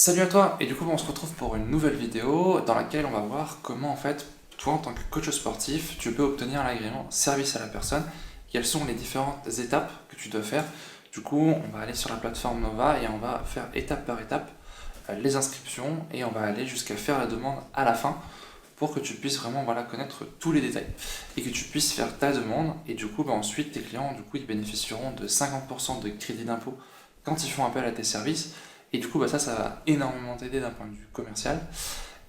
Salut à toi, et du coup on se retrouve pour une nouvelle vidéo dans laquelle on va voir comment en fait toi en tant que coach sportif tu peux obtenir l'agrément service à la personne, quelles sont les différentes étapes que tu dois faire. Du coup on va aller sur la plateforme Nova et on va faire étape par étape les inscriptions et on va aller jusqu'à faire la demande à la fin pour que tu puisses vraiment voilà, connaître tous les détails et que tu puisses faire ta demande et du coup ensuite tes clients du coup ils bénéficieront de 50% de crédit d'impôt quand ils font appel à tes services et du coup ça va énormément t'aider d'un point de vue commercial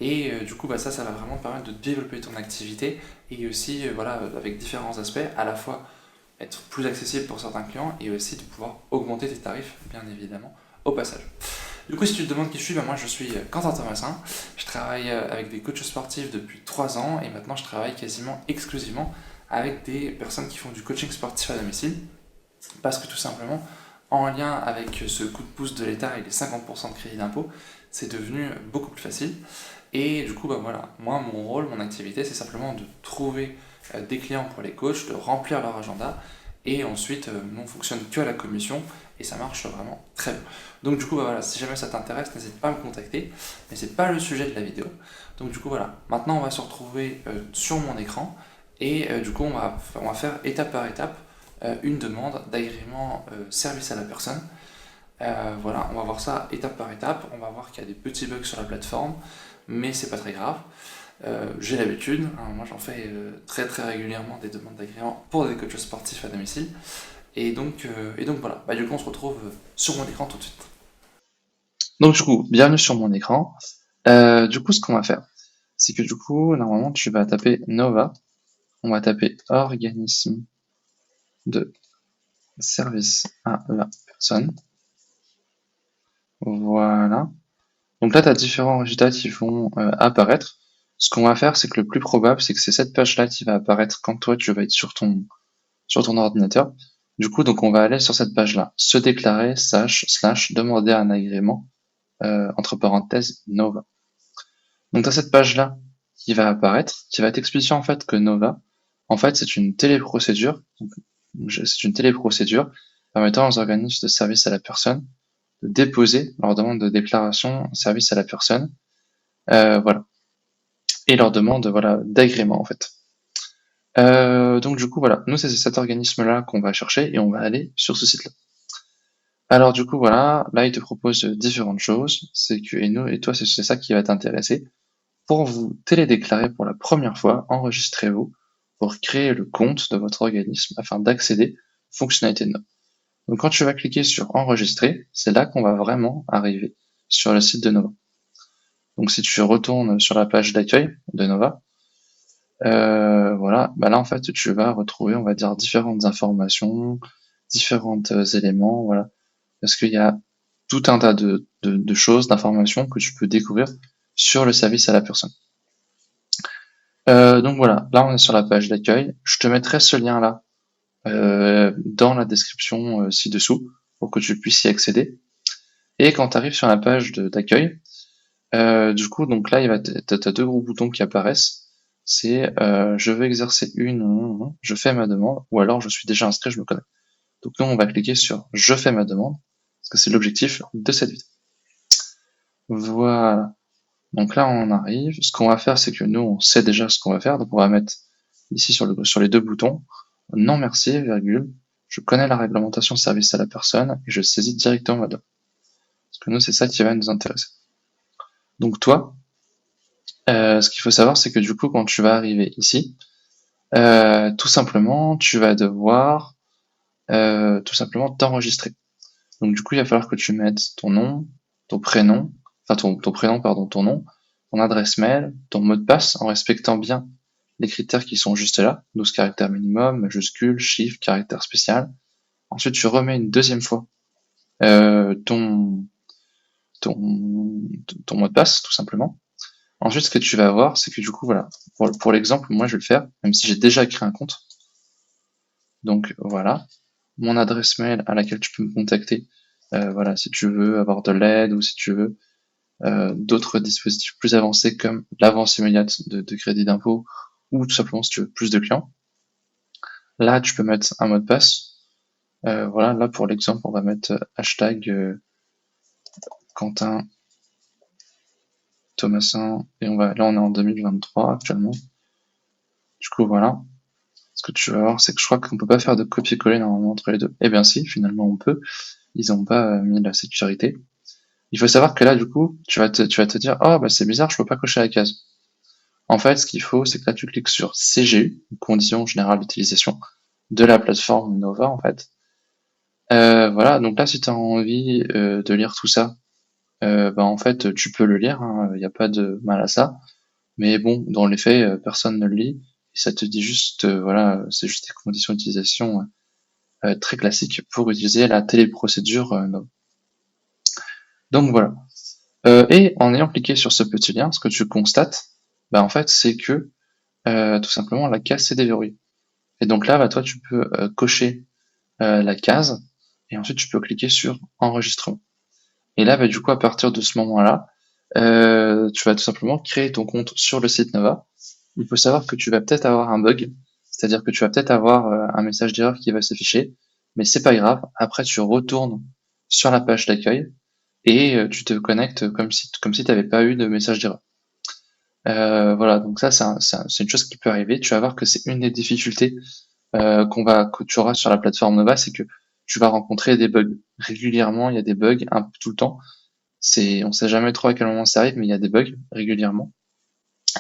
et du coup ça va vraiment te permettre de développer ton activité et aussi voilà avec différents aspects à la fois être plus accessible pour certains clients et aussi de pouvoir augmenter tes tarifs bien évidemment au passage. Du coup, si tu te demandes qui je suis, moi je suis Quentin Thomasin. Je travaille avec des coachs sportifs depuis 3 ans et maintenant je travaille quasiment exclusivement avec des personnes qui font du coaching sportif à domicile parce que tout simplement, en lien avec ce coup de pouce de l'État et les 50% de crédit d'impôt, c'est devenu beaucoup plus facile. Et du coup, voilà, moi, mon rôle, mon activité, c'est simplement de trouver des clients pour les coachs, de remplir leur agenda, et ensuite, nous, on fonctionne que à la commission, et ça marche vraiment très bien. Donc du coup, voilà, si jamais ça t'intéresse, n'hésite pas à me contacter, mais c'est pas le sujet de la vidéo. Donc du coup, voilà, maintenant, on va se retrouver sur mon écran, et du coup, on va faire étape par étape une demande d'agrément service à la personne. Voilà, on va voir ça étape par étape. On va voir qu'il y a des petits bugs sur la plateforme, mais c'est pas très grave. J'ai l'habitude, hein, moi j'en fais très très régulièrement des demandes d'agrément pour des coachs sportifs à domicile. Et donc voilà, du coup on se retrouve sur mon écran tout de suite. Donc du coup, bienvenue sur mon écran. Du coup, ce qu'on va faire, c'est que du coup, normalement, tu vas taper Nova. On va taper organisme de service à la personne. Voilà. Donc là, tu as différents résultats qui vont apparaître. Ce qu'on va faire, c'est que le plus probable, c'est que c'est cette page-là qui va apparaître quand toi, tu vas être sur ton ordinateur. Du coup, donc on va aller sur cette page-là. Se déclarer, slash, demander un agrément, entre parenthèses, Nova. Donc tu as cette page-là qui va apparaître, qui va t'expliquer en fait que Nova, en fait, c'est une téléprocédure. C'est une téléprocédure permettant aux organismes de service à la personne de déposer leur demande de déclaration service à la personne, voilà, et leur demande voilà d'agrément en fait. Donc du coup voilà, nous c'est cet organisme-là qu'on va chercher et on va aller sur ce site-là. Alors du coup voilà, là il te propose différentes choses, c'est que et toi c'est ça qui va t'intéresser. Pour vous télédéclarer pour la première fois, enregistrez-vous pour créer le compte de votre organisme afin d'accéder aux fonctionnalités de Nova. Donc quand tu vas cliquer sur enregistrer, c'est là qu'on va vraiment arriver sur le site de Nova. Donc si tu retournes sur la page d'accueil de Nova, voilà, là en fait tu vas retrouver, on va dire, différentes informations, différents éléments, voilà, parce qu'il y a tout un tas de choses, d'informations que tu peux découvrir sur le service à la personne. Donc voilà, là on est sur la page d'accueil. Je te mettrai ce lien-là dans la description ci-dessous pour que tu puisses y accéder. Et quand tu arrives sur la page d'accueil, du coup, donc là, t'as deux gros boutons qui apparaissent. C'est je veux exercer je fais ma demande, ou alors je suis déjà inscrit, je me connais. Donc nous, on va cliquer sur je fais ma demande, parce que c'est l'objectif de cette vidéo. Voilà. Donc là, on arrive. Ce qu'on va faire, c'est que nous, on sait déjà ce qu'on va faire. Donc on va mettre ici sur les deux boutons, non merci, virgule, je connais la réglementation service à la personne et je saisis directement ma demande. Parce que nous, c'est ça qui va nous intéresser. Donc toi, ce qu'il faut savoir, c'est que du coup, quand tu vas arriver ici, tout simplement, tu vas devoir tout simplement t'enregistrer. Donc du coup, il va falloir que tu mettes ton nom, ton prénom, enfin ton prénom, pardon, ton nom, ton adresse mail, ton mot de passe, en respectant bien les critères qui sont juste là, 12 caractères minimum, majuscule, chiffre, caractère spécial. Ensuite, tu remets une deuxième fois euh, ton, ton, ton mot de passe, tout simplement. Ensuite, ce que tu vas avoir, c'est que du coup, voilà, pour l'exemple, moi je vais le faire, même si j'ai déjà créé un compte. Donc voilà, mon adresse mail à laquelle tu peux me contacter, voilà, si tu veux avoir de l'aide ou si tu veux d'autres dispositifs plus avancés comme l'avance immédiate de crédit d'impôt ou tout simplement si tu veux plus de clients. Là, tu peux mettre un mot de passe. Voilà, là pour l'exemple, on va mettre hashtag Quentin Thomasin, et là on est en 2023 actuellement. Du coup voilà. Ce que tu vas voir, c'est que je crois qu'on peut pas faire de copier-coller normalement entre les deux. Eh bien si, finalement on peut. Ils ont pas mis la sécurité. Il faut savoir que là, du coup, tu vas te dire, oh, bah, c'est bizarre, je peux pas cocher la case. En fait, ce qu'il faut, c'est que là, tu cliques sur CGU, conditions générales d'utilisation de la plateforme Nova, en fait. Voilà. Donc là, si tu as envie de lire tout ça, bah, en fait, tu peux le lire, hein, il n'y a pas de mal à ça. Mais bon, dans les faits, personne ne le lit. Et ça te dit juste, voilà, c'est juste des conditions d'utilisation très classiques pour utiliser la téléprocédure Nova. Donc voilà. Et en ayant cliqué sur ce petit lien, ce que tu constates, bah, en fait, c'est que tout simplement la case s'est déverrouillée. Et donc là, bah, toi, tu peux cocher la case et ensuite tu peux cliquer sur enregistrement. Et là, bah, du coup, à partir de ce moment-là, tu vas tout simplement créer ton compte sur le site Nova. Il faut savoir que tu vas peut-être avoir un bug, c'est-à-dire que tu vas peut-être avoir un message d'erreur qui va s'afficher, mais c'est pas grave. Après, tu retournes sur la page d'accueil et tu te connectes comme si tu n'avais pas eu de message d'erreur. Voilà, donc ça, c'est une chose qui peut arriver. Tu vas voir que c'est une des difficultés que tu auras sur la plateforme Nova, c'est que tu vas rencontrer des bugs. Régulièrement, il y a des bugs un peu tout le temps. On sait jamais trop à quel moment ça arrive, mais il y a des bugs régulièrement.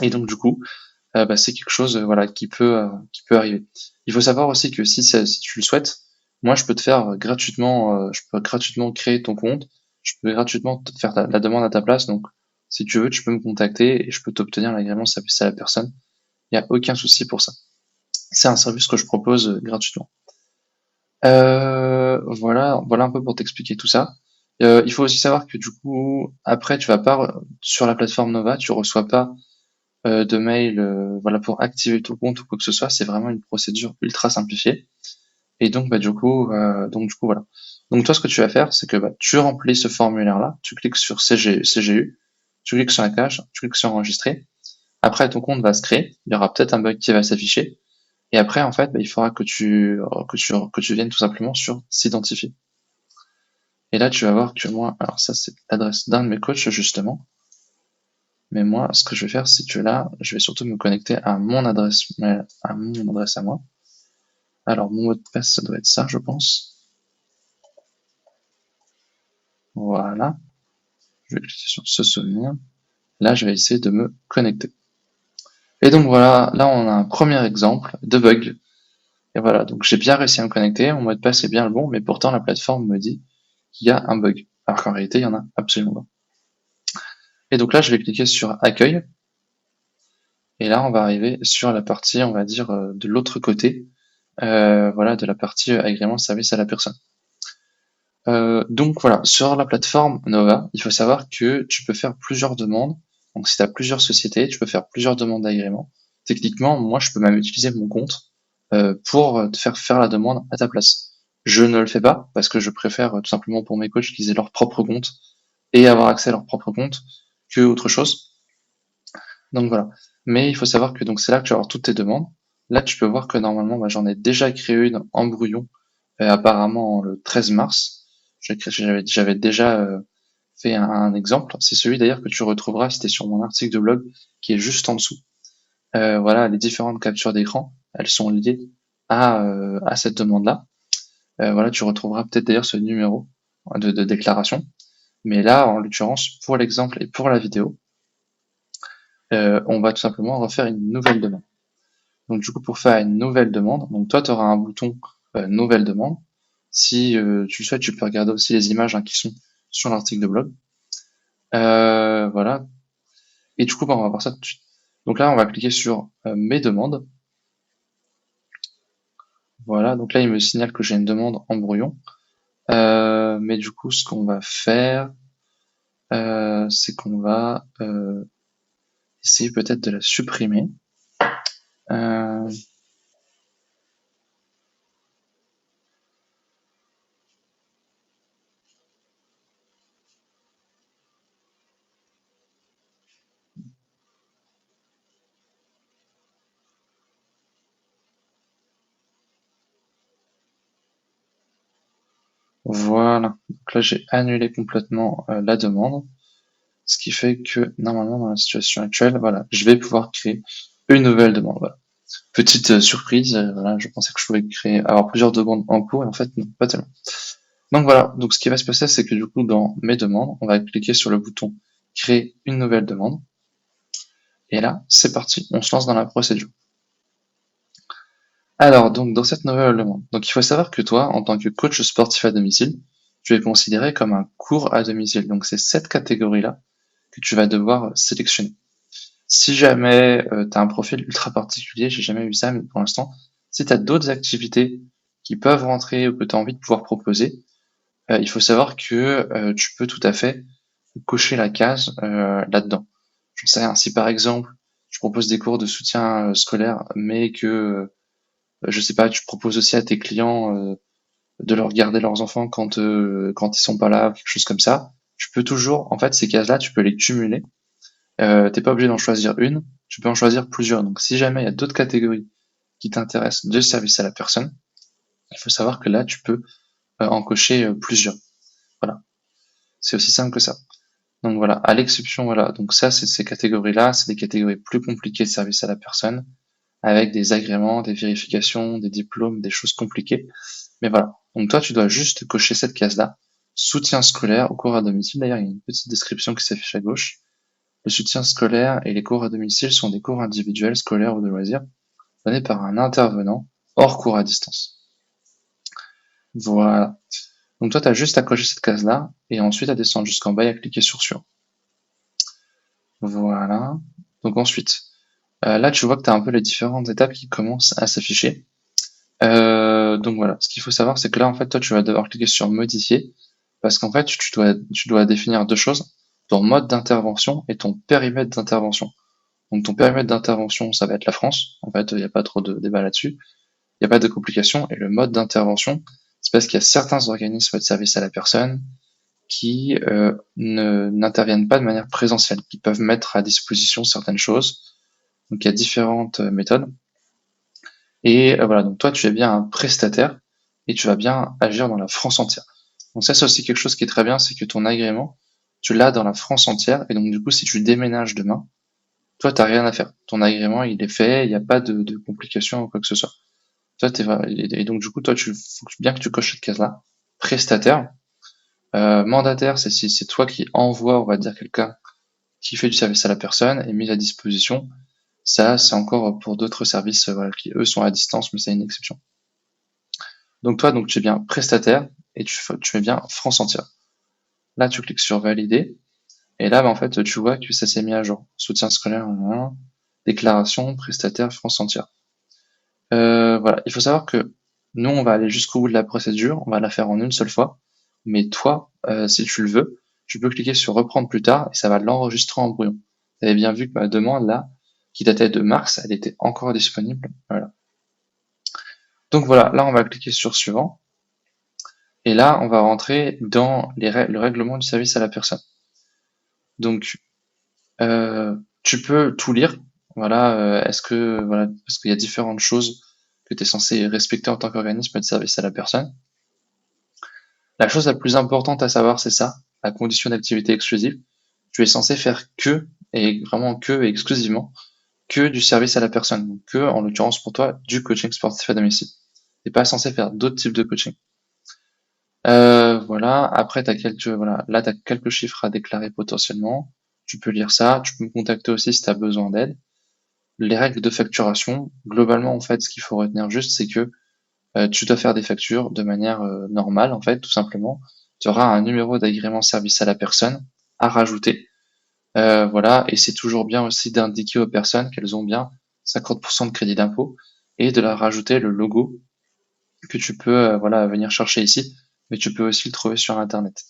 Et donc du coup, bah, c'est quelque chose, voilà, qui peut arriver. Il faut savoir aussi que si tu le souhaites, moi je peux te faire gratuitement, je peux gratuitement créer ton compte, je peux gratuitement te faire la demande à ta place. Donc si tu veux, tu peux me contacter et je peux t'obtenir l'agrément service à la personne. Il n'y a aucun souci pour ça. C'est un service que je propose gratuitement. Voilà un peu pour t'expliquer tout ça. Il faut aussi savoir que du coup, après, tu vas pas sur la plateforme Nova, tu reçois pas de mail, voilà, pour activer ton compte ou quoi que ce soit. C'est vraiment une procédure ultra simplifiée. Et donc, bah, du coup, voilà. Donc, toi, ce que tu vas faire, c'est que bah, tu remplis ce formulaire-là, tu cliques sur CGU, tu cliques sur la cage, tu cliques sur enregistrer. Après, ton compte va se créer. Il y aura peut-être un bug qui va s'afficher. Et après, en fait, bah, il faudra que tu viennes tout simplement sur s'identifier. Et là, tu vas voir que moi, alors ça, c'est l'adresse d'un de mes coachs, justement. Mais moi, ce que je vais faire, c'est que là, je vais surtout me connecter à mon adresse mail, à mon adresse à moi. Alors, mon mot de passe, ça doit être ça, je pense. Voilà. Je vais cliquer sur se souvenir. Là, je vais essayer de me connecter. Et donc voilà, là, on a un premier exemple de bug. Et voilà, donc j'ai bien réussi à me connecter, mon mot de passe est bien le bon, mais pourtant la plateforme me dit qu'il y a un bug. Alors qu'en réalité, il y en a absolument pas. Et donc là, je vais cliquer sur accueil. Et là, on va arriver sur la partie, on va dire, de l'autre côté, voilà, de la partie agrément service à la personne. Donc voilà, sur la plateforme Nova, il faut savoir que tu peux faire plusieurs demandes. Donc si tu as plusieurs sociétés, tu peux faire plusieurs demandes d'agrément. Techniquement, moi, je peux même utiliser mon compte pour te faire la demande à ta place. Je ne le fais pas parce que je préfère tout simplement pour mes coachs qu'ils aient leur propre compte et avoir accès à leur propre compte que autre chose. Donc voilà. Mais il faut savoir que donc c'est là que tu vas avoir toutes tes demandes. Là, tu peux voir que normalement, bah, j'en ai déjà créé une en brouillon, apparemment le 13 mars. J'avais déjà fait un exemple. C'est celui d'ailleurs que tu retrouveras, c'était sur mon article de blog, qui est juste en dessous. Voilà, les différentes captures d'écran, elles sont liées à cette demande-là. Voilà, tu retrouveras peut-être d'ailleurs ce numéro de déclaration. Mais là, en l'occurrence, pour l'exemple et pour la vidéo, on va tout simplement refaire une nouvelle demande. Donc du coup, pour faire une nouvelle demande, donc toi, tu auras un bouton nouvelle demande. Si tu le souhaites, tu peux regarder aussi les images qui sont sur l'article de blog. Voilà. Et du coup, bah, on va voir ça tout de suite. Donc là, on va cliquer sur mes demandes. Voilà. Donc là, il me signale que j'ai une demande en brouillon. Mais du coup, ce qu'on va faire, c'est qu'on va essayer peut-être de la supprimer. Euh, voilà. Donc là, j'ai annulé complètement la demande. Ce qui fait que normalement dans la situation actuelle, voilà, je vais pouvoir créer une nouvelle demande. Voilà. Petite surprise, voilà, je pensais que je pouvais avoir plusieurs demandes en cours et en fait non, pas tellement. Donc voilà, donc ce qui va se passer, c'est que du coup dans mes demandes, on va cliquer sur le bouton créer une nouvelle demande. Et là, c'est parti, on se lance dans la procédure. Alors, donc, dans cette nouvelle demande, donc il faut savoir que toi, en tant que coach sportif à domicile, tu es considéré comme un cours à domicile. Donc, c'est cette catégorie-là que tu vas devoir sélectionner. Si jamais tu as un profil ultra particulier, j'ai jamais vu ça, mais pour l'instant, si tu as d'autres activités qui peuvent rentrer ou que tu as envie de pouvoir proposer, il faut savoir que tu peux tout à fait cocher la case là-dedans. Je sais rien, si par exemple, je propose des cours de soutien scolaire, mais que je sais pas, tu proposes aussi à tes clients de leur garder leurs enfants quand ils sont pas là, quelque chose comme ça. Tu peux toujours, en fait, ces cases-là, tu peux les cumuler. T'es pas obligé d'en choisir une, tu peux en choisir plusieurs. Donc, si jamais il y a d'autres catégories qui t'intéressent de service à la personne, il faut savoir que là, tu peux en cocher plusieurs. Voilà, c'est aussi simple que ça. Donc voilà, à l'exception, voilà, donc ça, c'est ces catégories-là, c'est des catégories plus compliquées de service à la personne, avec des agréments, des vérifications, des diplômes, des choses compliquées. Mais voilà. Donc toi, tu dois juste cocher cette case-là. Soutien scolaire au cours à domicile. D'ailleurs, il y a une petite description qui s'affiche à gauche. Le soutien scolaire et les cours à domicile sont des cours individuels, scolaires ou de loisirs, donnés par un intervenant hors cours à distance. Voilà. Donc toi, tu as juste à cocher cette case-là et ensuite à descendre jusqu'en bas et à cliquer sur suivant. Voilà. Donc ensuite, là, tu vois que tu as un peu les différentes étapes qui commencent à s'afficher. Donc voilà, ce qu'il faut savoir, c'est que là, en fait, toi, tu vas devoir cliquer sur modifier, parce qu'en fait, tu dois définir deux choses, ton mode d'intervention et ton périmètre d'intervention. Donc ton périmètre d'intervention, ça va être la France. En fait, il n'y a pas trop de débat là-dessus. Il n'y a pas de complications. Et le mode d'intervention, c'est parce qu'il y a certains organismes de service à la personne qui n'interviennent pas de manière présentielle, qui peuvent mettre à disposition certaines choses. Donc il y a différentes méthodes. Et voilà, donc toi, tu es bien un prestataire et tu vas bien agir dans la France entière. Donc ça, c'est aussi quelque chose qui est très bien, c'est que ton agrément, tu l'as dans la France entière. Et donc du coup, si tu déménages demain, toi, t'as rien à faire. Ton agrément, il est fait, il n'y a pas de complications ou quoi que ce soit. Toi, et donc du coup, toi, faut bien que tu coches cette case-là. Prestataire. Mandataire, c'est si c'est toi qui envoie, on va dire, quelqu'un qui fait du service à la personne et mis à disposition. Ça, c'est encore pour d'autres services, voilà, qui eux sont à distance, mais c'est une exception. Donc toi, donc tu es bien prestataire et tu mets bien France entière. Là, tu cliques sur valider et là, bah, en fait, tu vois que ça s'est mis à jour. Soutien scolaire, déclaration, prestataire, France entière. Voilà, il faut savoir que nous, on va aller jusqu'au bout de la procédure, on va la faire en une seule fois. Mais toi, si tu le veux, tu peux cliquer sur reprendre plus tard et ça va l'enregistrer en brouillon. Vous avez bien vu que ma demande là, qui datait de mars, elle était encore disponible. Voilà. Donc voilà, là on va cliquer sur suivant. Et là, on va rentrer dans le règlement du service à la personne. Donc, tu peux tout lire. Voilà, voilà, parce qu'il y a différentes choses que tu es censé respecter en tant qu'organisme de service à la personne. La chose la plus importante à savoir, c'est ça, la condition d'activité exclusive. Tu es censé faire et vraiment que et exclusivement, que du service à la personne. Donc que, en l'occurrence pour toi, du coaching sportif à domicile. Tu n'es pas censé faire d'autres types de coaching. Voilà. Après, voilà. Là, tu as quelques chiffres à déclarer potentiellement. Tu peux lire ça. Tu peux me contacter aussi si tu as besoin d'aide. Les règles de facturation, globalement, en fait, ce qu'il faut retenir juste, c'est que tu dois faire des factures de manière normale, en fait, tout simplement. Tu auras un numéro d'agrément service à la personne à rajouter. Voilà. Et c'est toujours bien aussi d'indiquer aux personnes qu'elles ont bien 50% de crédit d'impôt et de leur rajouter le logo que tu peux voilà, venir chercher ici, mais tu peux aussi le trouver sur Internet.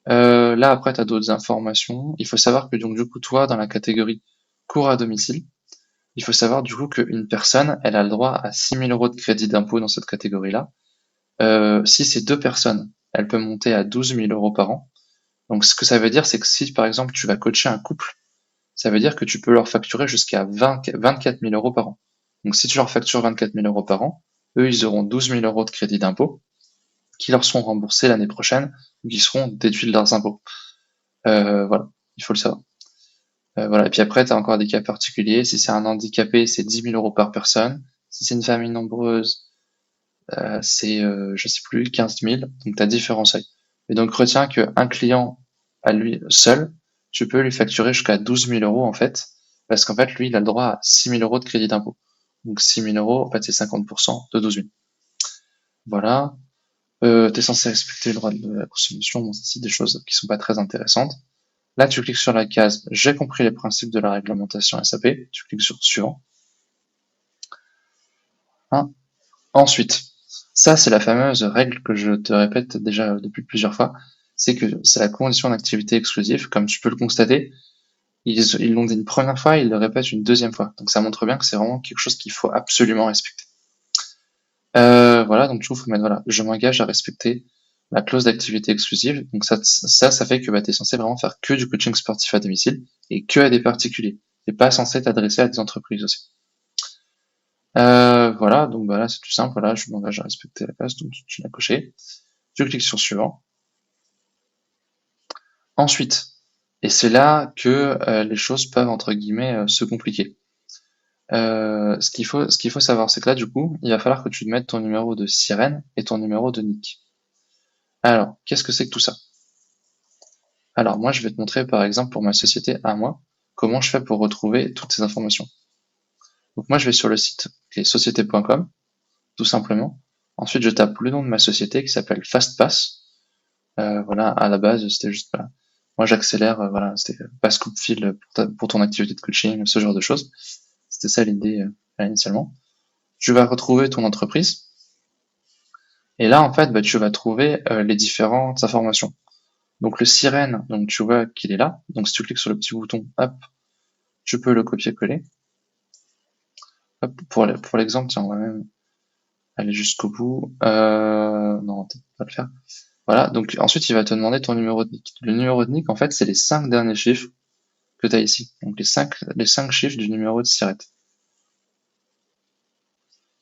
Là, après, tu as d'autres informations. Il faut savoir que donc du coup, toi, dans la catégorie cours à domicile, il faut savoir du coup qu'une personne, elle a le droit à 6 000 euros de crédit d'impôt dans cette catégorie-là. Si c'est deux personnes, elle peut monter à 12 000 euros par an. Donc ce que ça veut dire, c'est que si par exemple tu vas coacher un couple, ça veut dire que tu peux leur facturer jusqu'à 24 000 euros par an. Donc si tu leur factures 24 000 euros par an, eux, ils auront 12 000 euros de crédit d'impôt qui leur seront remboursés l'année prochaine ou qui seront déduits de leurs impôts. Voilà, il faut le savoir. Voilà. Et puis après, tu as encore des cas particuliers. Si c'est un handicapé, c'est 10 000 euros par personne. Si c'est une famille nombreuse, c'est, je sais plus, 15 000. Donc, tu as différents seuils. Et donc, retiens qu'un client à lui seul, tu peux lui facturer jusqu'à 12 000 euros, en fait. Parce qu'en fait, lui, il a le droit à 6 000 euros de crédit d'impôt. Donc, 6 000 euros, en fait, c'est 50% de 12 000. Voilà. Tu es censé respecter le droit de la consommation. Bon, ça, c'est des choses qui sont pas très intéressantes. Là, tu cliques sur la case «J'ai compris les principes de la réglementation SAP». Tu cliques sur «Suivant». Hein. Ensuite, ça, c'est la fameuse règle que je te répète déjà depuis plusieurs fois. C'est que c'est la condition d'activité exclusive. Comme tu peux le constater, ils l'ont dit une première fois, ils le répètent une deuxième fois. Donc ça montre bien que c'est vraiment quelque chose qu'il faut absolument respecter. Voilà, donc du coup, il faut mettre, voilà, je m'engage à respecter la clause d'activité exclusive. Donc ça fait que bah, tu es censé vraiment faire que du coaching sportif à domicile et que à des particuliers. T'es pas censé t'adresser à des entreprises aussi. Voilà, donc bah là c'est tout simple, voilà, je m'engage à respecter la clause, donc tu l'as coché. Tu cliques sur suivant. Ensuite, et c'est là que les choses peuvent entre guillemets se compliquer. Ce qu'il faut savoir, c'est que là du coup, il va falloir que tu te mettes ton numéro de sirène et ton numéro de NIC. Alors, qu'est-ce que c'est que tout ça? Alors moi, je vais te montrer par exemple pour ma société à moi, comment je fais pour retrouver toutes ces informations. Donc moi, je vais sur le site qui est société.com, tout simplement. Ensuite, je tape le nom de ma société qui s'appelle FastPass. Voilà, à la base, c'était juste voilà. Moi, j'accélère, voilà, c'était passe coupe fil pour ton activité de coaching, ce genre de choses. C'était ça l'idée initialement. Tu vas retrouver ton entreprise. Et là, en fait, bah, tu vas trouver les différentes informations. Donc le sirène, donc tu vois qu'il est là. Donc si tu cliques sur le petit bouton, hop, tu peux le copier-coller. Hop, pour l'exemple, tiens, on va même aller jusqu'au bout. Non, on va peut-être pas le faire. Voilà, donc ensuite il va te demander ton numéro de NIC. Le numéro de NIC, en fait, c'est les 5 derniers chiffres que tu as ici. Donc les cinq chiffres du numéro de SIRET.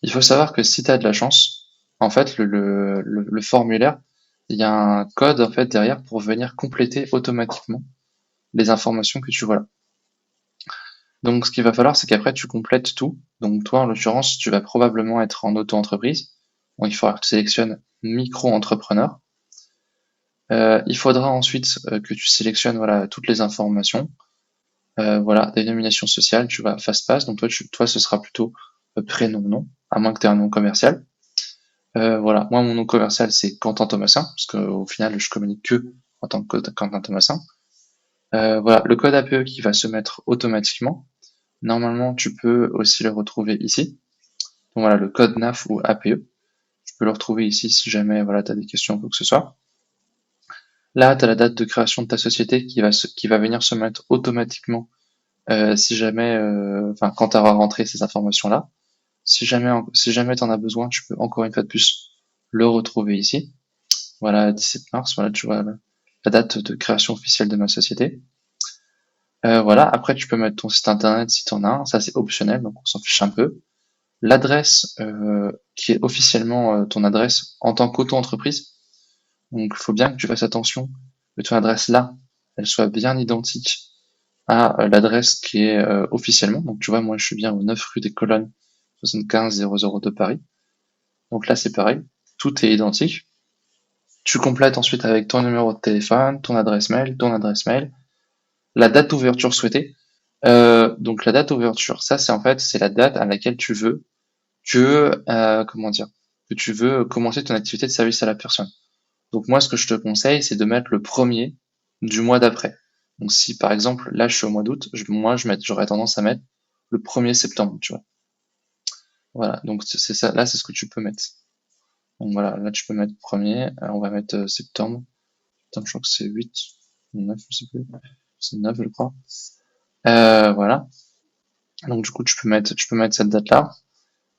Il faut savoir que si tu as de la chance, en fait, le formulaire, il y a un code en fait derrière pour venir compléter automatiquement les informations que tu vois là. Donc ce qu'il va falloir, c'est qu'après tu complètes tout. Donc toi, en l'occurrence, tu vas probablement être en auto-entreprise. Donc il faudra que tu sélectionnes micro-entrepreneur. Il faudra ensuite que tu sélectionnes voilà toutes les informations. Voilà, dénomination sociale, tu vas FastPass. Donc toi, ce sera plutôt prénom, nom, à moins que tu aies un nom commercial. Voilà, moi mon nom commercial c'est Quentin Thomasin, parce qu'au final je communique que en tant que Quentin Thomasin. Voilà, le code APE qui va se mettre automatiquement. Normalement, tu peux aussi le retrouver ici. Donc voilà, le code NAF ou APE. Tu peux le retrouver ici si jamais voilà, tu as des questions ou quoi que ce soit. Là, tu as la date de création de ta société qui va venir se mettre automatiquement si jamais, enfin, quand tu auras rentré ces informations-là. Si jamais tu en as besoin, tu peux encore une fois de plus le retrouver ici. Voilà, 17 mars, voilà, tu vois la date de création officielle de ma société. Voilà, après tu peux mettre ton site internet si tu en as un, ça c'est optionnel, donc on s'en fiche un peu. L'adresse qui est officiellement ton adresse en tant qu'auto-entreprise. Donc il faut bien que tu fasses attention que ton adresse là, elle soit bien identique à l'adresse qui est officiellement. Donc tu vois, moi je suis bien au 9 rue des Colonnes, 75 002 Paris. Donc là c'est pareil, tout est identique. Tu complètes ensuite avec ton numéro de téléphone, ton adresse mail, la date d'ouverture souhaitée. Donc la date d'ouverture, ça c'est en fait c'est la date à laquelle tu veux comment dire, que tu veux commencer ton activité de service à la personne. Donc moi, ce que je te conseille, c'est de mettre le premier du mois d'après. Donc si par exemple, là je suis au mois d'août, j'aurais tendance à mettre le 1er septembre, tu vois. Voilà, donc c'est ça, là c'est ce que tu peux mettre. Donc voilà, là tu peux mettre premier, on va mettre septembre. Putain, je crois que c'est 8, 9, je sais plus. C'est 9, je crois. Voilà. Donc du coup, tu peux mettre cette date-là.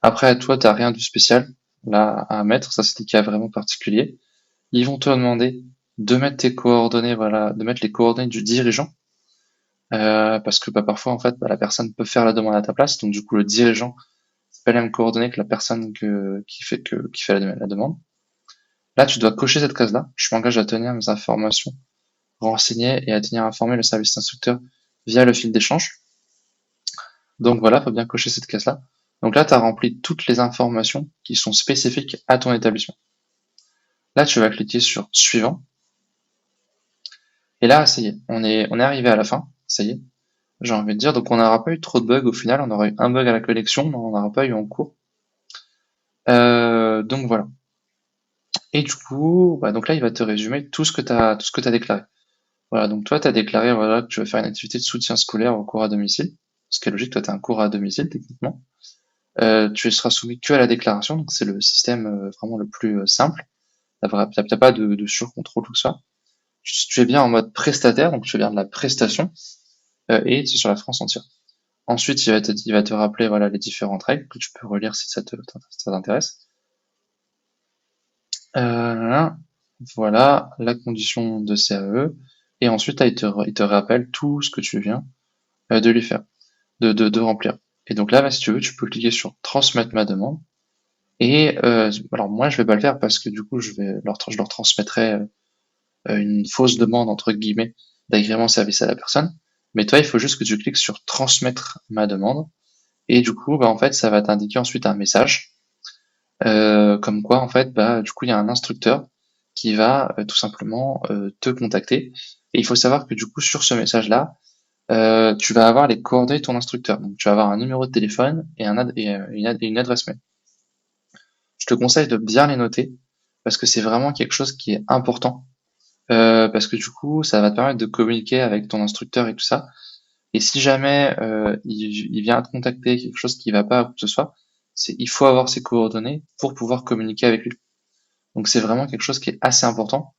Après, toi, t'as rien de spécial là à mettre. Ça, c'est des cas vraiment particuliers. Ils vont te demander de mettre tes coordonnées, voilà, de mettre les coordonnées du dirigeant, parce que bah, parfois, en fait, bah, la personne peut faire la demande à ta place. Donc du coup, le dirigeant, c'est pas les mêmes coordonnées que la personne qui fait la demande. Là, tu dois cocher cette case-là. Je m'engage à tenir mes informations renseigner et à tenir informé le service instructeur via le fil d'échange. Donc voilà, il faut bien cocher cette case-là. Donc là, tu as rempli toutes les informations qui sont spécifiques à ton établissement. Là, tu vas cliquer sur Suivant. Et là, ça y est, on est arrivé à la fin. Ça y est, j'ai envie de dire. Donc on n'aura pas eu trop de bugs au final. On aura eu un bug à la connexion, mais on n'aura pas eu en cours. Donc voilà. Et du coup, donc là, il va te résumer tout ce que tu as déclaré. Voilà, donc toi, tu as déclaré voilà, que tu vas faire une activité de soutien scolaire au cours à domicile. Ce qui est logique, toi, tu as un cours à domicile, techniquement. Tu seras soumis que à la déclaration, donc c'est le système vraiment le plus simple. T'as pas de surcontrôle, tout ça. Tu es bien en mode prestataire, donc tu es bien de la prestation, et c'est sur la France entière. Ensuite, il va te rappeler voilà, les différentes règles que tu peux relire si ça t'intéresse. Voilà, la condition de CAE. Et ensuite, là, il te rappelle tout ce que tu viens de lui faire, de remplir. Et donc là, si tu veux, tu peux cliquer sur transmettre ma demande. Et alors moi, je vais pas le faire parce que du coup, je leur transmettrai une fausse demande entre guillemets d'agrément service à la personne. Mais toi, il faut juste que tu cliques sur transmettre ma demande. Et du coup, en fait, ça va t'indiquer ensuite un message comme quoi, en fait, du coup, il y a un instructeur qui va tout simplement te contacter. Et il faut savoir que du coup, sur ce message-là, tu vas avoir les coordonnées de ton instructeur. Donc, tu vas avoir un numéro de téléphone et une adresse mail. Je te conseille de bien les noter parce que c'est vraiment quelque chose qui est important. Parce que du coup, ça va te permettre de communiquer avec ton instructeur et tout ça. Et si jamais il vient te contacter quelque chose qui va pas ou que ce soit, il faut avoir ses coordonnées pour pouvoir communiquer avec lui. Donc c'est vraiment quelque chose qui est assez important.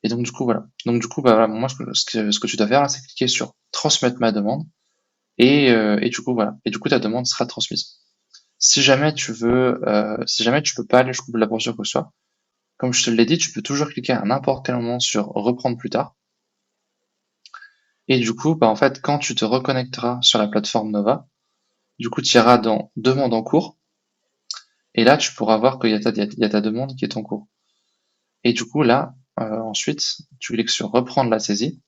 Et donc du coup voilà. Donc du coup voilà, moi ce que tu dois faire là, c'est cliquer sur transmettre ma demande et du coup voilà. Et du coup ta demande sera transmise. Si jamais tu peux pas aller jusqu'au bout de la procédure que ce soit, comme je te l'ai dit, tu peux toujours cliquer à n'importe quel moment sur reprendre plus tard. Et du coup, en fait, quand tu te reconnecteras sur la plateforme Nova, du coup, tu iras dans demande en cours. Et là, tu pourras voir qu'il y a ta demande qui est en cours. Et du coup, là, ensuite, tu cliques sur reprendre la saisie.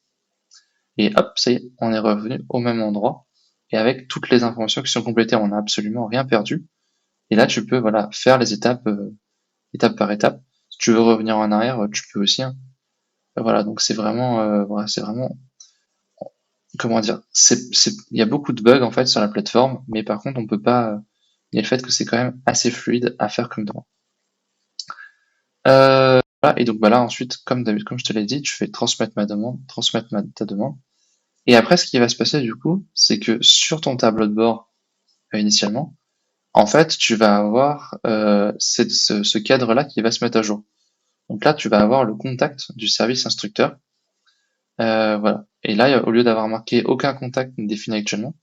Et hop, ça y est, on est revenu au même endroit. Et avec toutes les informations qui sont complétées, on n'a absolument rien perdu. Et là, tu peux, voilà, faire les étapes, étape par étape. Si tu veux revenir en arrière, tu peux aussi, hein. Voilà, donc voilà, c'est vraiment, comment dire, il y a beaucoup de bugs, en fait, sur la plateforme, mais par contre, on peut pas, il y a le fait que c'est quand même assez fluide à faire comme demande. Voilà, et donc, là, ensuite, comme d'habitude, comme je te l'ai dit, tu fais transmettre ma demande, ta demande. Et après, ce qui va se passer, du coup, c'est que sur ton tableau de bord, initialement, en fait, tu vas avoir ce cadre-là qui va se mettre à jour. Donc là, tu vas avoir le contact du service instructeur. Voilà. Et là, au lieu d'avoir marqué aucun contact défini actuellement,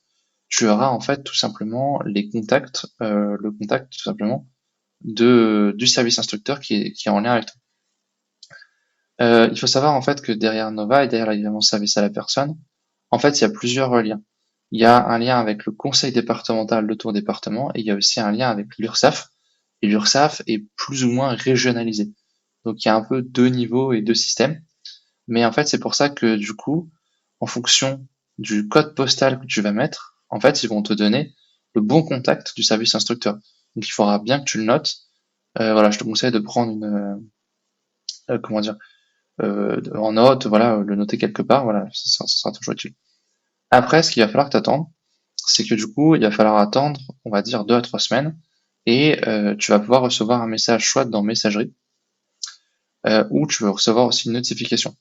tu auras en fait tout simplement les contacts, le contact tout simplement du service instructeur qui est en lien avec toi. Il faut savoir en fait que derrière Nova et derrière l'agrément service à la personne, en fait, il y a plusieurs liens. Il y a un lien avec le conseil départemental de ton département et il y a aussi un lien avec l'URSSAF. Et l'URSSAF est plus ou moins régionalisé. Donc il y a un peu deux niveaux et deux systèmes. Mais en fait, c'est pour ça que du coup, en fonction du code postal que tu vas mettre, en fait, ils vont te donner le bon contact du service instructeur. Donc il faudra bien que tu le notes. Voilà, je te conseille de prendre comment dire, en note, voilà, le noter quelque part, voilà, ça sera toujours utile. Après, ce qu'il va falloir que tu attendes, c'est que du coup, il va falloir attendre, on va dire 2 à 3 semaines, et tu vas pouvoir recevoir un message soit dans Messagerie, ou tu vas recevoir aussi une notification.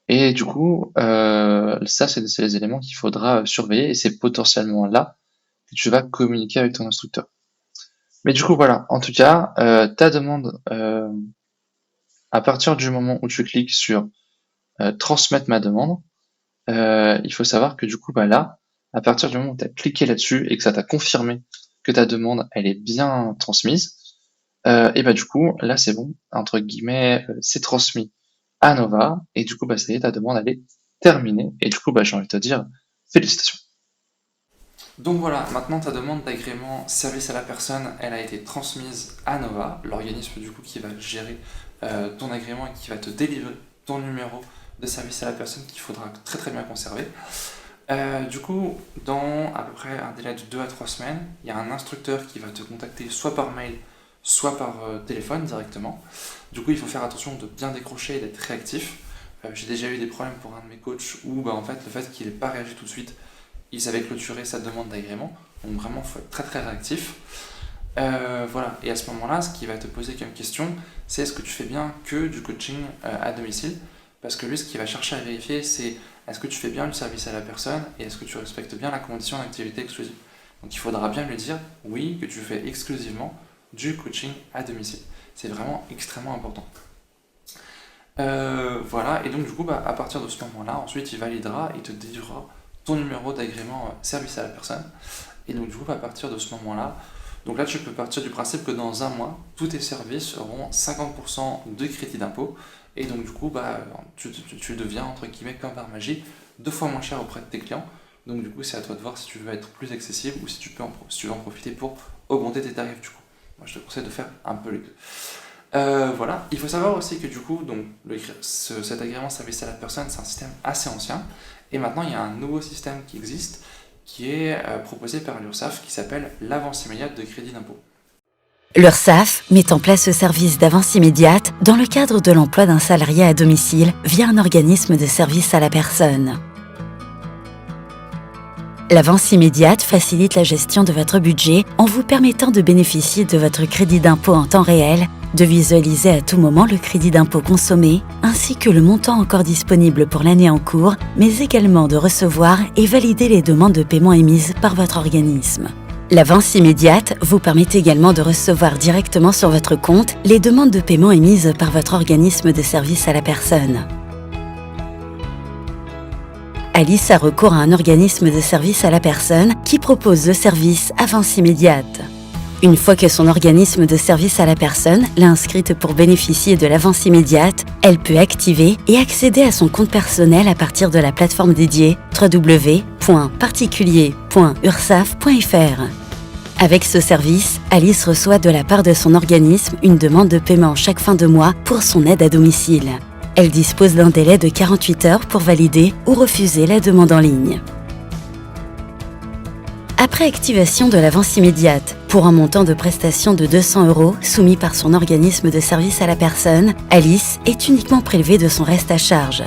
Et du coup, ça, c'est les éléments qu'il faudra surveiller, et c'est potentiellement là que tu vas communiquer avec ton instructeur. Mais du coup, voilà, en tout cas, ta demande, à partir du moment où tu cliques sur transmettre ma demande, il faut savoir que du coup, là, à partir du moment où tu as cliqué là-dessus et que ça t'a confirmé que ta demande, elle est bien transmise, et du coup, là, c'est bon, entre guillemets, c'est transmis à Nova, et du coup, ça y est, ta demande, elle est terminée, et du coup, j'ai envie de te dire, félicitations. Donc voilà, maintenant ta demande d'agrément service à la personne, elle a été transmise à Nova, l'organisme du coup qui va gérer ton agrément et qui va te délivrer ton numéro de service à la personne qu'il faudra très très bien conserver. Du coup, dans à peu près un délai de 2 à 3 semaines, il y a un instructeur qui va te contacter soit par mail, soit par téléphone directement. Du coup, il faut faire attention de bien décrocher et d'être réactif. J'ai déjà eu des problèmes pour un de mes coachs où en fait, le fait qu'il n'ait pas réagi tout de suite, il savait clôturer sa demande d'agrément. Donc vraiment, il faut être très très réactif. Voilà, et à ce moment-là, ce qu'il va te poser comme question, c'est est-ce que tu fais bien que du coaching à domicile? Parce que lui, ce qu'il va chercher à vérifier, c'est est-ce que tu fais bien le service à la personne et est-ce que tu respectes bien la condition d'activité exclusive. Donc il faudra bien lui dire oui, que tu fais exclusivement du coaching à domicile. C'est vraiment extrêmement important. Voilà, et donc du coup, à partir de ce moment-là, ensuite il validera et te délivrera ton numéro d'agrément service à la personne. Et donc du coup, à partir de ce moment-là, donc là tu peux partir du principe que dans un mois, tous tes services auront 50% de crédit d'impôt. Et donc du coup, tu deviens, entre guillemets, comme par magie, 2 fois moins cher auprès de tes clients. Donc du coup, c'est à toi de voir si tu veux être plus accessible ou si tu veux en profiter pour augmenter tes tarifs du coup. Moi, je te conseille de faire un peu les deux. Voilà, il faut savoir aussi que du coup, donc, cet agrément service à la personne, c'est un système assez ancien. Et maintenant, il y a un nouveau système qui existe, qui est proposé par l'URSSAF, qui s'appelle l'avance immédiate de crédit d'impôt. L'URSSAF met en place ce service d'avance immédiate dans le cadre de l'emploi d'un salarié à domicile via un organisme de service à la personne. L'avance immédiate facilite la gestion de votre budget en vous permettant de bénéficier de votre crédit d'impôt en temps réel, de visualiser à tout moment le crédit d'impôt consommé, ainsi que le montant encore disponible pour l'année en cours, mais également de recevoir et valider les demandes de paiement émises par votre organisme. L'avance immédiate vous permet également de recevoir directement sur votre compte les demandes de paiement émises par votre organisme de service à la personne. Alice a recours à un organisme de service à la personne qui propose le service avance immédiate. Une fois que son organisme de service à la personne l'a inscrite pour bénéficier de l'avance immédiate, elle peut activer et accéder à son compte personnel à partir de la plateforme dédiée www.particulier.ursaf.fr. Avec ce service, Alice reçoit de la part de son organisme une demande de paiement chaque fin de mois pour son aide à domicile. Elle dispose d'un délai de 48 heures pour valider ou refuser la demande en ligne. Après activation de l'avance immédiate, pour un montant de prestation de 200 € soumis par son organisme de service à la personne, Alice est uniquement prélevée de son reste à charge.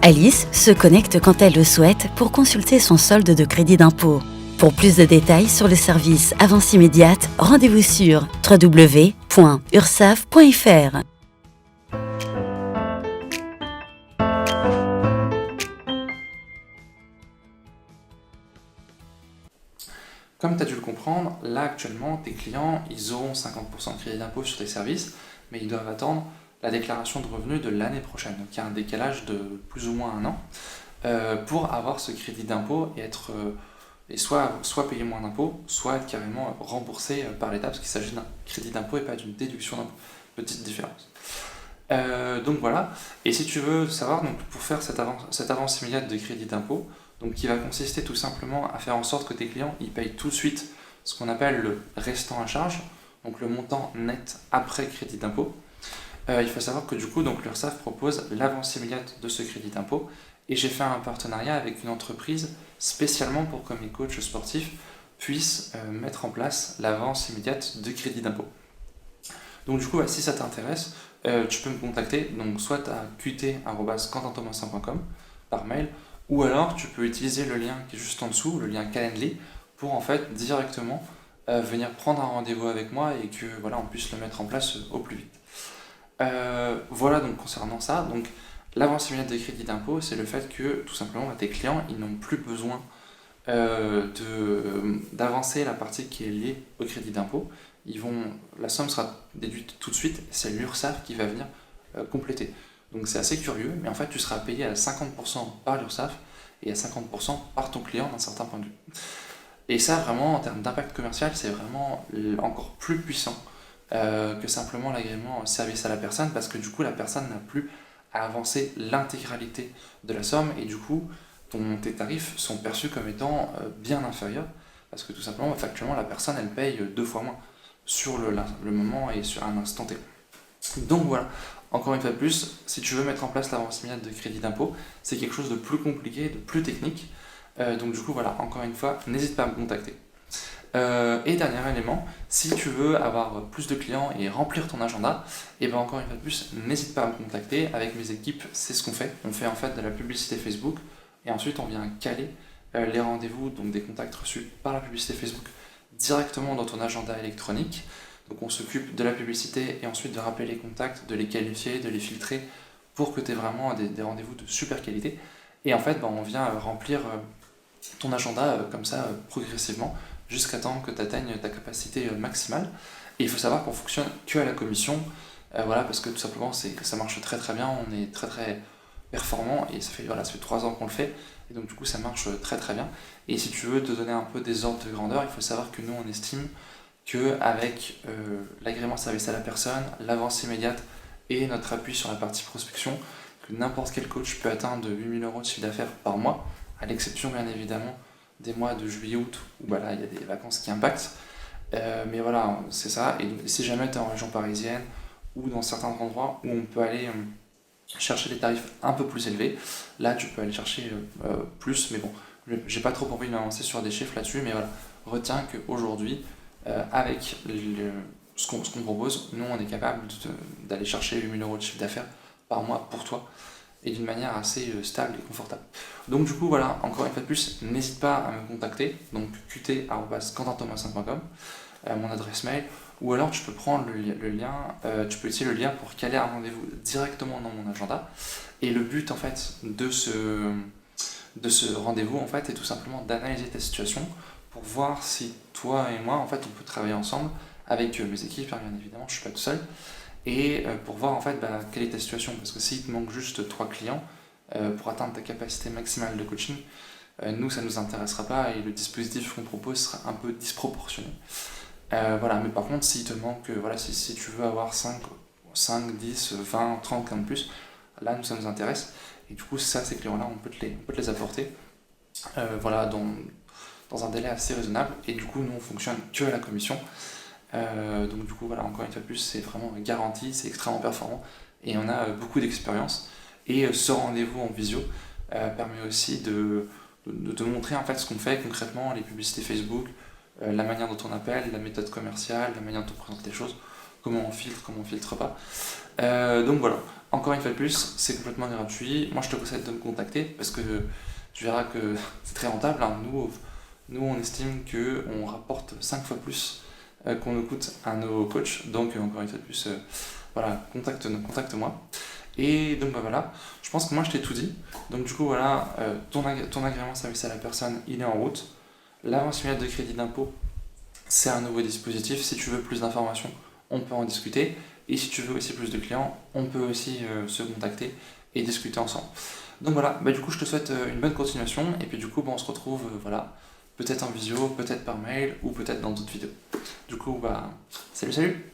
Alice se connecte quand elle le souhaite pour consulter son solde de crédit d'impôt. Pour plus de détails sur le service avance immédiate, rendez-vous sur www.ursaf.fr. Comme tu as dû le comprendre, là actuellement, tes clients, ils auront 50% de crédit d'impôt sur tes services, mais ils doivent attendre la déclaration de revenus de l'année prochaine. Donc il y a un décalage de plus ou moins un an pour avoir ce crédit d'impôt et soit payer moins d'impôts, soit être carrément remboursé par l'État, parce qu'il s'agit d'un crédit d'impôt et pas d'une déduction d'impôt. Petite différence. Donc voilà, et si tu veux savoir, donc, pour faire cette avance immédiate de crédit d'impôt, donc qui va consister tout simplement à faire en sorte que tes clients ils payent tout de suite ce qu'on appelle le restant à charge, donc le montant net après crédit d'impôt. Il faut savoir que du coup, donc l'URSSAF propose l'avance immédiate de ce crédit d'impôt, et j'ai fait un partenariat avec une entreprise spécialement pour que mes coachs sportifs puissent mettre en place l'avance immédiate de crédit d'impôt. Donc du coup, si ça t'intéresse, tu peux me contacter, donc soit à qt@quentinthomasin.com par mail, ou alors tu peux utiliser le lien qui est juste en dessous, le lien Calendly, pour en fait directement venir prendre un rendez-vous avec moi et que voilà, on puisse le mettre en place au plus vite. Voilà donc concernant ça, donc l'avance immédiate des crédits d'impôt, c'est le fait que tout simplement tes clients ils n'ont plus besoin d'avancer la partie qui est liée au crédit d'impôt. La somme sera déduite tout de suite, c'est l'URSSAF qui va venir compléter. Donc c'est assez curieux, mais en fait tu seras payé à 50% par l'URSSAF et à 50% par ton client d'un certain point de vue. Et ça vraiment en termes d'impact commercial, c'est vraiment encore plus puissant que simplement l'agrément service à la personne, parce que du coup la personne n'a plus à avancer l'intégralité de la somme et du coup tes tarifs sont perçus comme étant bien inférieurs, parce que tout simplement factuellement la personne elle paye 2 fois moins sur le moment et sur un instant T. Donc voilà, encore une fois de plus, si tu veux mettre en place l'avance immédiate de crédit d'impôt, c'est quelque chose de plus compliqué, de plus technique. Donc du coup, voilà, encore une fois, n'hésite pas à me contacter. Et dernier élément, si tu veux avoir plus de clients et remplir ton agenda, et bien encore une fois de plus, n'hésite pas à me contacter. Avec mes équipes, c'est ce qu'on fait. On fait en fait de la publicité Facebook et ensuite on vient caler les rendez-vous, donc des contacts reçus par la publicité Facebook directement dans ton agenda électronique. Donc on s'occupe de la publicité et ensuite de rappeler les contacts, de les qualifier, de les filtrer pour que tu aies vraiment des rendez-vous de super qualité. Et en fait, on vient remplir ton agenda comme ça progressivement jusqu'à temps que tu atteignes ta capacité maximale. Et il faut savoir qu'on fonctionne que à la commission, voilà, parce que tout simplement ça marche très très bien, on est très très performant et ça fait 3 ans qu'on le fait. Et donc du coup ça marche très très bien. Et si tu veux te donner un peu des ordres de grandeur, il faut savoir que nous on estime qu'avec l'agrément service à la personne, l'avance immédiate et notre appui sur la partie prospection, que n'importe quel coach peut atteindre 8 000 € de chiffre d'affaires par mois, à l'exception bien évidemment des mois de juillet-août où il y a des vacances qui impactent. Mais voilà, c'est ça. Et donc, si jamais tu es en région parisienne ou dans certains endroits où on peut aller chercher des tarifs un peu plus élevés, là tu peux aller chercher plus. Mais bon, j'ai pas trop envie de m'avancer sur des chiffres là-dessus. Mais voilà, retiens qu'aujourd'hui, avec ce qu'on propose, nous on est capable d'aller chercher 8 000 € de chiffre d'affaires par mois pour toi et d'une manière assez stable et confortable. Donc du coup voilà, encore une fois de plus, n'hésite pas à me contacter, donc qt@quentinthomas5.com, mon adresse mail, ou alors tu peux prendre le lien, tu peux utiliser le lien pour caler un rendez-vous directement dans mon agenda. Et le but en fait de ce rendez-vous en fait est tout simplement d'analyser ta situation pour voir si toi et moi en fait on peut travailler ensemble avec mes équipes, bien évidemment, je suis pas tout seul. Et pour voir en fait quelle est ta situation, parce que s'il te manque juste 3 clients pour atteindre ta capacité maximale de coaching, nous ça ne nous intéressera pas et le dispositif qu'on propose sera un peu disproportionné. Voilà, mais par contre s'il te manque, si tu veux avoir 5, 10, 20, 30 clients de plus, là nous ça nous intéresse et du coup ces clients là on peut te les apporter voilà, dans un délai assez raisonnable et du coup nous on fonctionne que à la commission. Donc du coup voilà, encore une fois de plus, c'est vraiment garanti, c'est extrêmement performant et on a beaucoup d'expérience. Et ce rendez-vous en visio permet aussi de te montrer en fait ce qu'on fait concrètement, les publicités Facebook, la manière dont on appelle, la méthode commerciale, la manière dont on présente les choses, comment on filtre pas. Donc voilà, encore une fois de plus, c'est complètement gratuit. Moi je te conseille de me contacter parce que tu verras que c'est très rentable, hein. Nous on estime qu'on rapporte 5 fois plus qu'on nous coûte à nos coachs, donc encore une fois de plus, voilà, contacte-moi. Et donc voilà, je pense que moi je t'ai tout dit. Donc du coup voilà, ton agrément service à la personne, il est en route. L'avance immédiate de crédit d'impôt, c'est un nouveau dispositif. Si tu veux plus d'informations, on peut en discuter. Et si tu veux aussi plus de clients, on peut aussi se contacter et discuter ensemble. Donc voilà, du coup je te souhaite une bonne continuation. Et puis du coup on se retrouve voilà, peut-être en visio, peut-être par mail ou peut-être dans d'autres vidéos. Du coup salut.